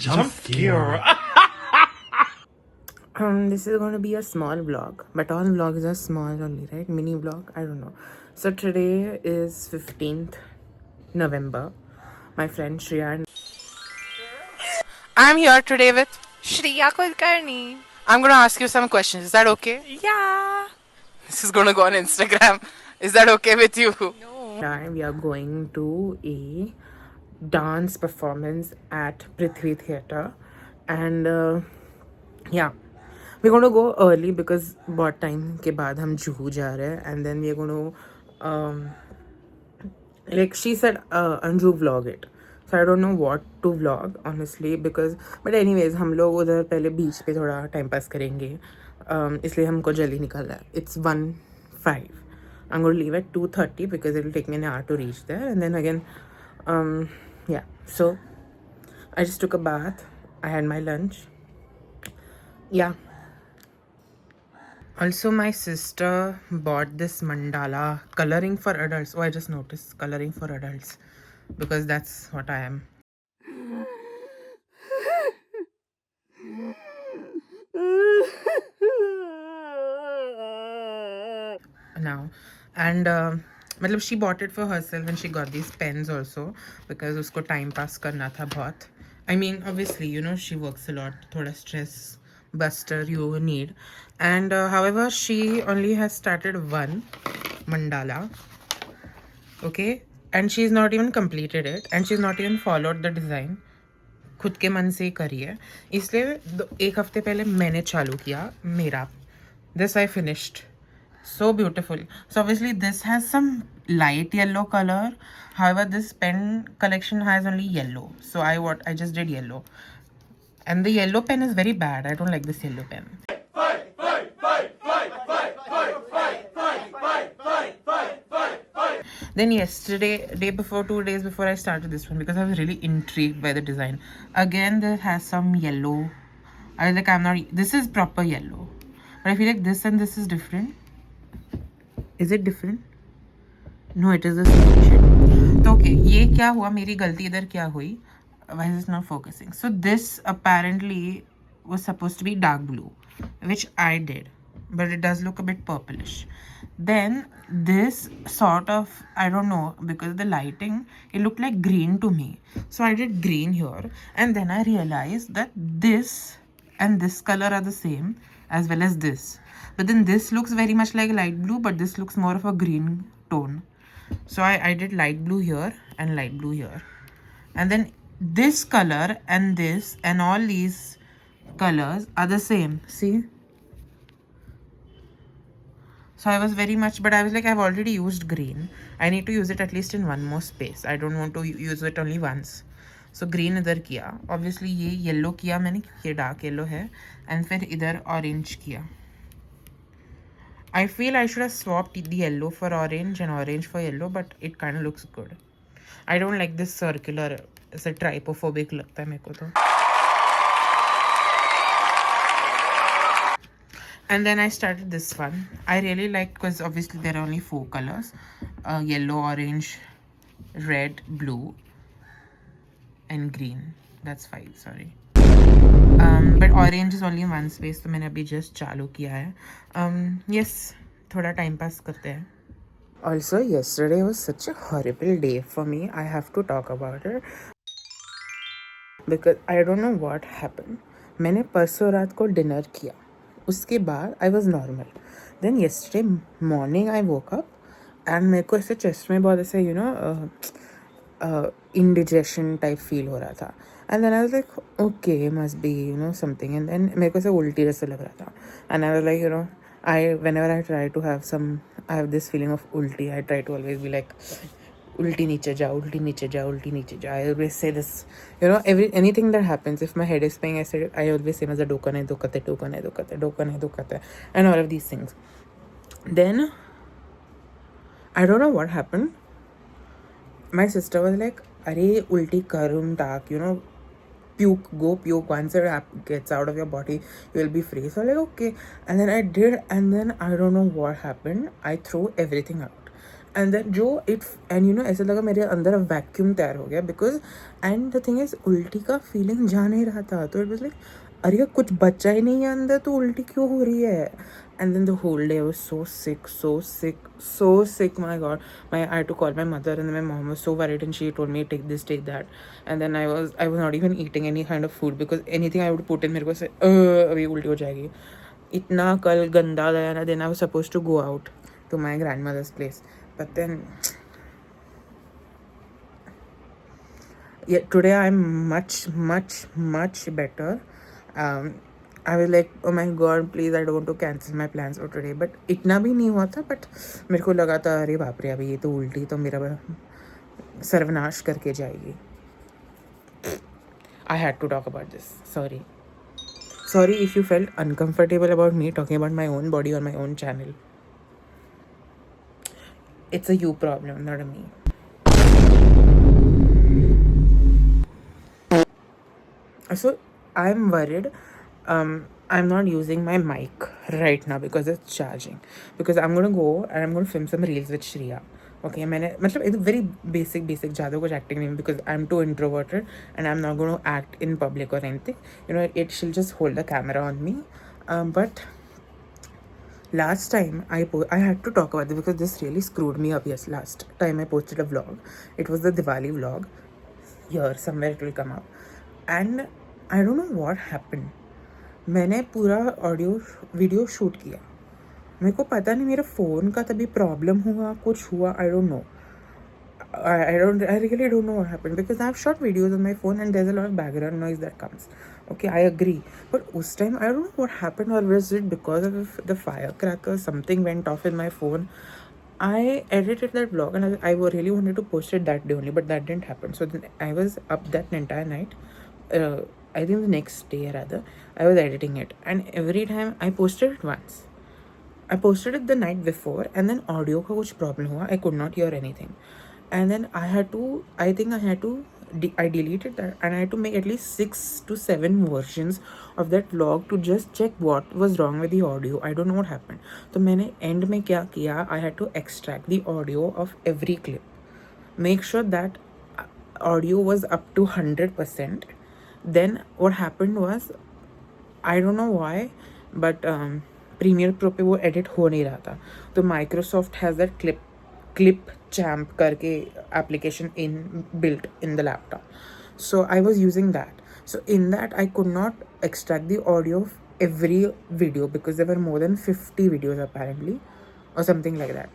Jump scare. This is going to be a small vlog, but all vlogs are small only, right? Mini vlog, I don't know. So today is 15th November. My friend Shreya. I'm here today with Shriya Kulkarni. I'm going to ask you some questions. Is that okay? Yeah. This is going to go on Instagram. Is that okay with you? No. We are going to a dance performance at Prithvi Theatre, and yeah, we're going to go early because बहुत time के बाद हम जुहू जा रहे हैं, and then we're going to like she said Anju vlog it, so I don't know what to vlog honestly because but anyways हम लोग उधर पहले बीच पे थोड़ा टाइम पास करेंगे, इसलिए हमको जल्दी निकलना है. It's 1:05. I'm going to leave at 2:30 because it will take me an hour to reach there, and then again yeah, so I just took a bath, I had my lunch. Yeah, also my sister bought this mandala coloring for adults. Oh, I just noticed coloring for adults because that's what I am now. And मतलब she bought it for herself and she got these pens also because उसको time pass करना था बहुत. I mean obviously you know she works a lot, थोड़ा stress buster you need. And however she only has started one mandala, okay, and she's not even completed it and she's not even followed the design. खुद के मन से ही करी है, इसलिए एक हफ्ते पहले मैंने चालू किया मेरा. This I finished. So beautiful. So obviously this has some light yellow color. However, this pen collection has only yellow. So I just did yellow. And the yellow pen is very bad. I don't like this yellow pen. Then yesterday, day before, 2 days before I started this one because I was really intrigued by the design. Again, this has some yellow. I was like, this is proper yellow. But I feel like this and this is different. Is it different? No, it is the same shade. So okay, ये क्या हुआ मेरी गलती इधर क्या हुई? Why is it not focusing? So this apparently was supposed to be dark blue, which I did, but it does look a bit purplish. Then this sort of, I don't know, because of the lighting, it looked like green to me. So I did green here, and then I realized that this and this color are the same as well as this. But then this looks very much like light blue, but this looks more of a green tone. So I did light blue here and light blue here. And then this color and this and all these colors are the same. See? So I was very much, but I was like, I've already used green. I need to use it at least in one more space. I don't want to use it only once. So green इधर किया. Obviously ये yellow किया मैंने क्योंकि ये dark yellow है. And फिर इधर orange किया. I feel I should have swapped the yellow for orange and orange for yellow, but it kind of looks good. I don't like this circular, ऐसे trypophobic लगता है मेरे को तो. And then I started this one. I really liked because obviously there are only 4 colors. Yellow, orange, red, blue, and green. That's 5, sorry. But orange is only in one space, so मैंने अभी just चालू किया है. Yes, थोड़ा time pass करते हैं. Also, yesterday was such a horrible day for me. I have to talk about it. Because I don't know what happened. मैंने परसों रात को डिनर किया, उसके बाद I was normal. Then yesterday morning I woke up and मेरे को ऐसे चेस्ट में बहुत ऐसे you know indigestion type feel हो रहा था. And then I was like okay must be you know something. And then मेरे को ऐसे उल्टी जैसे लग रहा था. And I was like you know I whenever I try to have some I have this feeling of उल्टी. आई try to always be like ulti niche ja, ulti niche ja, ulti niche ja. I always say this, you know, anything that happens, if my head is pain, I always say maza doka nahi dukate, doka nahi dukate, doka nahi dukate, and all of these things. Then I don't know what happened. My sister was like, "Arey ulti karum tak, you know, go puke. Once it gets out of your body, you will be free." So I'm like, okay. And then I did, and then I don't know what happened. I threw everything out. And then जो it and you know ऐसा लगा मेरे अंदर vacuum तैयार हो गया because and the thing is उल्टी का फीलिंग जा नहीं रहा था तो इट वाज लाइक अरे कुछ बच्चा ही नहीं है अंदर तो उल्टी क्यों हो रही है and then the whole day I was so sick my god my I had to call my mother and then my mom was so worried and she told me take this take that and then I was not even eating any kind of food because anything I would put in मेरे को से अभी उल्टी हो जाएगी इतना कल गंदा गया ना then I was supposed to go out to my grandmother's place but then yeah today I'm much better I was like oh my god please I don't want to cancel my plans for today but इतना भी नहीं हुआ था but मेरे को लगा था अरे बाप रे अभी ये तो उल्टी तो मेरा सर्वनाश करके जाएगी I had to talk about this sorry if you felt uncomfortable about me talking about my own body on my own channel it's a you problem not a me so I'm worried I'm not using my mic right now because it's charging because I'm gonna go and I'm gonna film some reels with Shriya okay मैंने मतलब it's very basic ज़्यादा कुछ acting नहीं because I'm too introverted and I'm not going to act in public or anything you know she'll just hold the camera on me but last time I had to talk about this because this really screwed me up yes last time I posted a vlog it was the Diwali vlog here somewhere it will come up and I don't know what happened मैंने पूरा audio video shoot किया मेरे को पता नहीं मेरा phone का तभी प्रॉब्लम हुआ कुछ हुआ I don't know I really don't know what happened because I've shot videos on my phone and there's a lot of background noise that comes okay I agree but उस time I don't know what happened or was it because of the firecracker something went off in my phone I edited that vlog and I really wanted to post it that day only but that didn't happen so then I was up that entire night I think the next day rather I was editing it and every time I posted it once I posted it the night before and then audio का कुछ problem हुआ I could not hear anything and then I deleted that and I had to make at least 6 to 7 versions of that vlog to just check what was wrong with the audio I don't know what happened तो मैंने end में क्या किया I had to extract the audio of every clip make sure that audio was up to 100% then what happened was I don't know why but Premiere Pro पे वो edit हो नहीं रहा था तो Microsoft has that clip champ करके application built in the laptop so I was using that so in that I could not extract the audio of every video because there were more than 50 videos apparently or something like that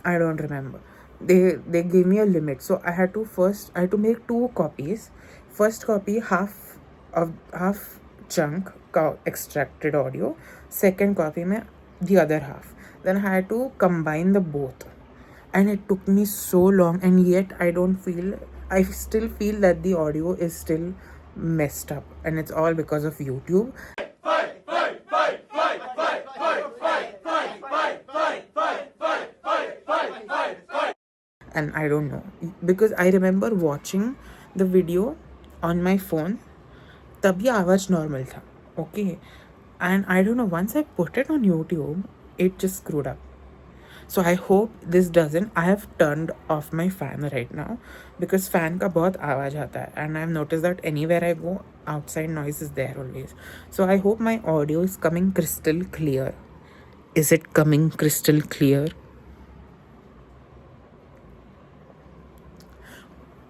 I don't remember they gave me a limit so I had to make 2 copies first copy half chunk extracted audio second copy में the other half then I had to combine the both and it took me so long and yet I still feel that the audio is still messed up and it's all because of YouTube and I don't know because I remember watching the video on my phone तभी आवाज़ normal था okay and I don't know once I put it on YouTube it just screwed up so I hope this doesn't I have turned off my fan right now because fan का बहुत आवाज़ आता है and I've noticed that anywhere I go outside noise is there always so I hope my audio is coming crystal clear is it coming crystal clear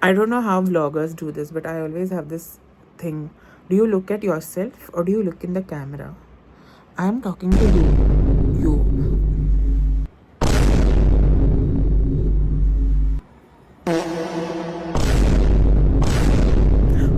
I don't know how vloggers do this but I always have this thing do you look at yourself or do you look in the camera I am talking to you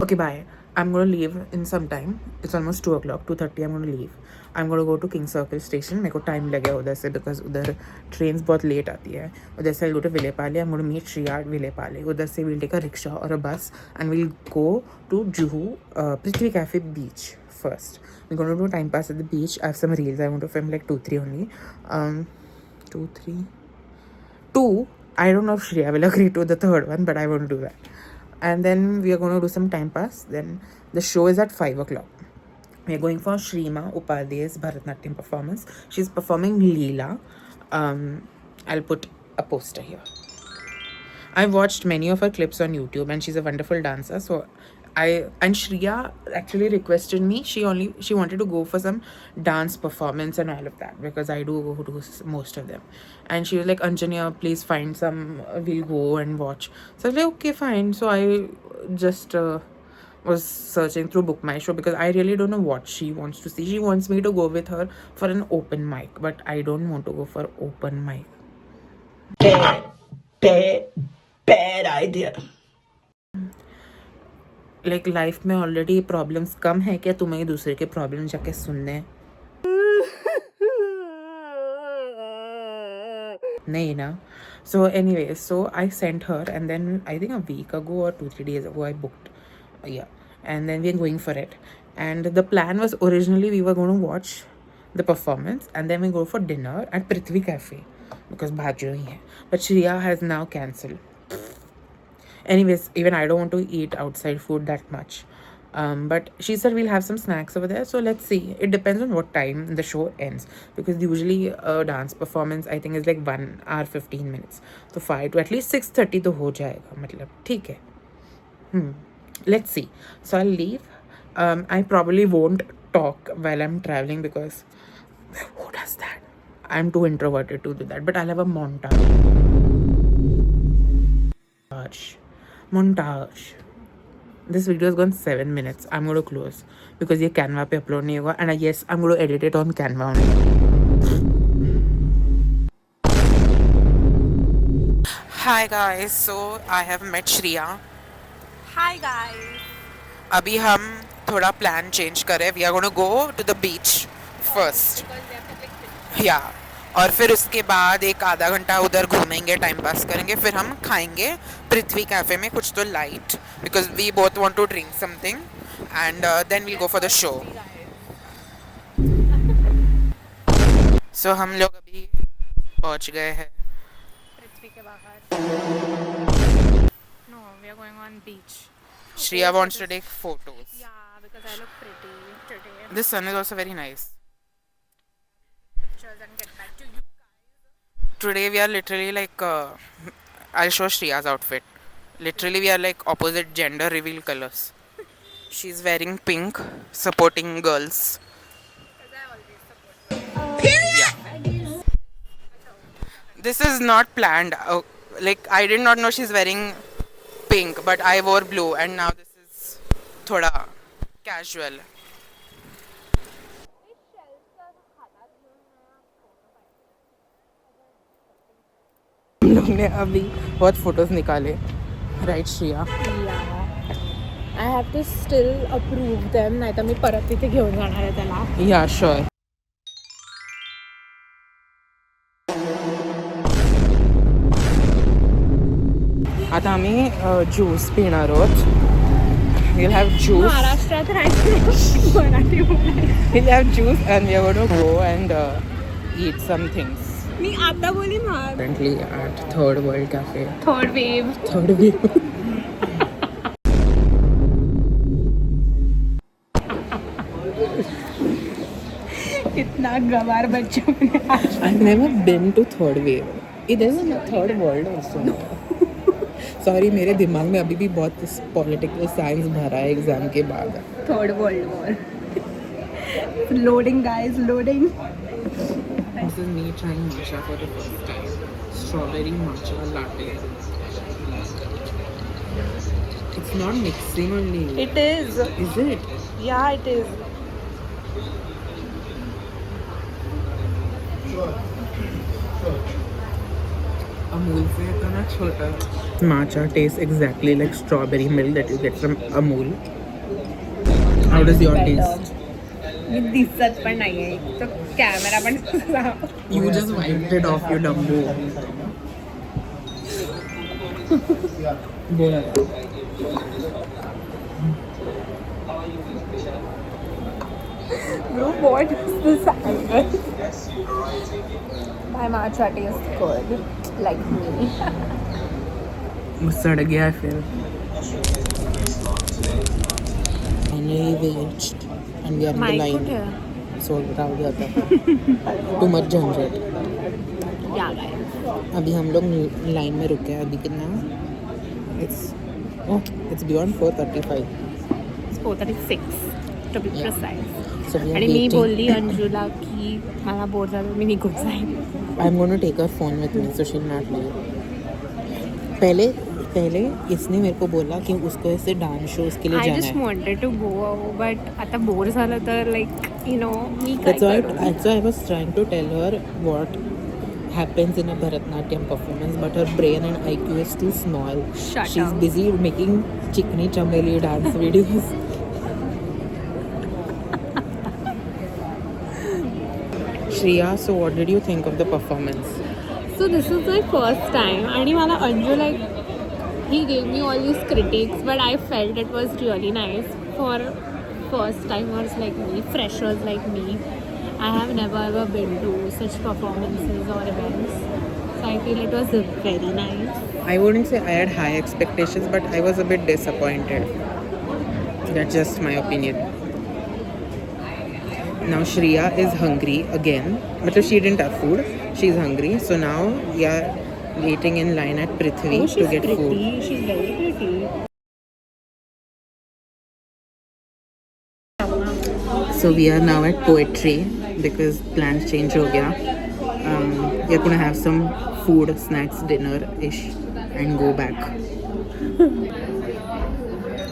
okay bye I'm going to leave in some time it's almost 2 o'clock 2:30 I'm going to leave I'm going to go to King Circle station मेरे को time लगेगा उधर से because उधर trains बहुत late आती है उधर से I'll go to Vilepale I'm going to meet Shriya at Vilepale उधर से we'll take a rickshaw or a bus and we'll go to Juhu Prithvi Cafe beach first we're going to do time pass at the beach I have some reels I want to film like 2-3 only 2 I don't know if Shriya will agree to the third one but I want to do that and then we are going to do some time pass then the show is at 5 o'clock we are going for Shrima Upadhyay's Bharatanatyam performance she's performing Leela I'll put a poster here. I watched many of her clips on YouTube and she's a wonderful dancer. So and Shreya actually requested me. She wanted to go for some dance performance and all of that because I do go to most of them. And she was like, Anjanya, please find some. We'll go and watch. So I was like, okay, fine. So I just was searching through Book My Show because I really don't know what she wants to see. She wants me to go with her for an open mic, but I don't want to go for open mic. Bad idea. Like life में already problems कम है क्या तुम्हें दूसरे के problem जाके सुनने नहीं ना. So anyway, so I sent her and then I think a week ago or 2-3 days ago I booked, yeah, and then we're going for it. And the plan was originally we were going to watch the performance and then we go for dinner at Prithvi Cafe because Bhajo hi hai. But Shreya has now cancelled. Anyways, even I don't want to eat outside food that much. But she said we'll have some snacks over there. So let's see. It depends on what time the show ends. Because usually a dance performance I think is like 1 hour 15 minutes. So 5 to at least 6:30 to ho jayega. Matlab, theek hai. Let's see. So I'll leave. I probably won't talk while I'm traveling because who does that? I'm too introverted to do that. But I'll have a montage. This video has gone 7 minutes. I'm going to close because ये Canva पे upload नहीं होगा. And yes, I'm going to edit it on Canva only. Hi guys, so I have met Shreya. Hi guys. अभी हम थोड़ा plan change करें. We are going to go to the beach first. Yeah. और फिर उसके बाद एक आधा घंटा उधर घूमेंगे, टाइम पास करेंगे, फिर हम खाएंगे पृथ्वी कैफे में कुछ तो light because we both want to drink something and then we'll go for the show. So हम लोग अभी पहुंच गए हैं पृथ्वी के बाहर. No, we are going on beach. Shreya wants to take photos. Yeah, because I look pretty today. This sun is also very nice. Pictures and get back to you. Today we are literally like I'll show Shreya's outfit. Literally we are like opposite gender reveal colors. She's wearing pink, supporting girls. Because I always support. Yeah. This is not planned. Like I did not know she's wearing pink, but I wore blue, and now this is thoda casual. हम लोग ने अभी बहुत photos निकाले, right Shreya? I have to still approve them. नाही तर मी परत तिथे घेऊन जाणार आहे त्याला. या श्योर. आता आम्ही ज्यूस पिणार आहोत. We'll have juice. महाराष्ट्रात राहायचं मराठी बोलायचं. We'll have juice and we are going to go and eat some things. मी आता बोली Maharashtra. Currently at Third World Cafe. Third wave. Third wave. इतना गवार बच्चों ने. I've never been to Third Wave. It is a Third World also. Sorry, मेरे दिमाग में अभी भी बहुत पॉलिटिकल साइंस भरा है एग्जाम के बाद. Third World War. Loading guys, loading. This is me trying matcha for the first time. Strawberry matcha latte. It's not mixing only. It is. Is it? Yeah, it is. Amul से इतना छोटा. Matcha tastes exactly like strawberry milk that you get from Amul. How does your taste? मी दिसत पण नाहीये. तो camera पण. You just wiped it off, you dumbo. बोला. Bro, what is this angle? My matcha tastes good, like me. सड़ गया फिर. Finally reached and we are in the line. So Rao गया था. Too much झंझट. Yeah, guys. अभी हम लोग लाइन में रुके हैं. अभी कितना it's beyond 4:35. 4:36 to be Yeah. precise. So we are आणि मी waiting. बोलली अंजुला की मला बोर झालं मी निघून जाईन. I'm going to take her phone with me so she'll not leave. पहले इसने मेरे को बोला कि उसको ऐसे डांस शोज के लिए आय जाना जस्ट है. वॉन्टेड टू गो बट आता बोर झालं तर लाईक यू नो मी काय That's why करू? I was trying to tell her what happens in a Bharatnatyam performance, but her brain and IQ is too small. Shut She's up. busy making chikni chameli dance videos. Shreya, so what did you think of the performance? So this is my first time आणि मला Anju like he gave me all these critics but I felt it was really nice for first timers like me, freshers like me. I have never ever been to such performances or events, so I feel it was very nice. I wouldn't say I had high expectations, but I was a bit disappointed. That's just my opinion. Now Shreya is hungry again, but she didn't have food. She's hungry, so now we are waiting in line at Prithvi Oh, to she's get pretty. food. She's very pretty. So we are now at Poetry because plans change ho gaya. We are gonna have some food, snacks, dinner-ish and go back.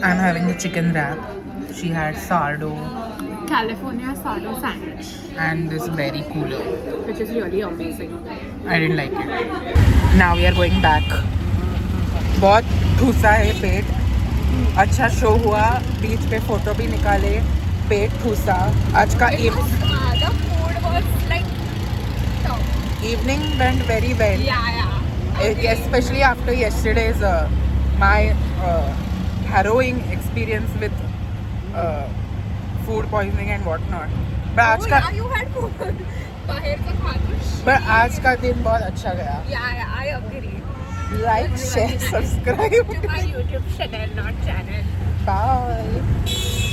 I'm having the chicken wrap. She had sourdough California sourdough sandwich, and this berry cooler. which is really amazing. I didn't like it. Now we are going back. बहुत ठूसा है पेट. अच्छा show हुआ. बीच पे photo भी निकाले. पेट ठूसा. आज का The food was like top. evening went very well. Yeah. Especially after yesterday's my harrowing experience with food poisoning and whatnot. But आज का you had food. बाहेरचं खातोस. but आज का दिन बहुत अच्छा गया. Yeah, I agree. Like, share, subscribe. To my YouTube channel, not channel. Bye.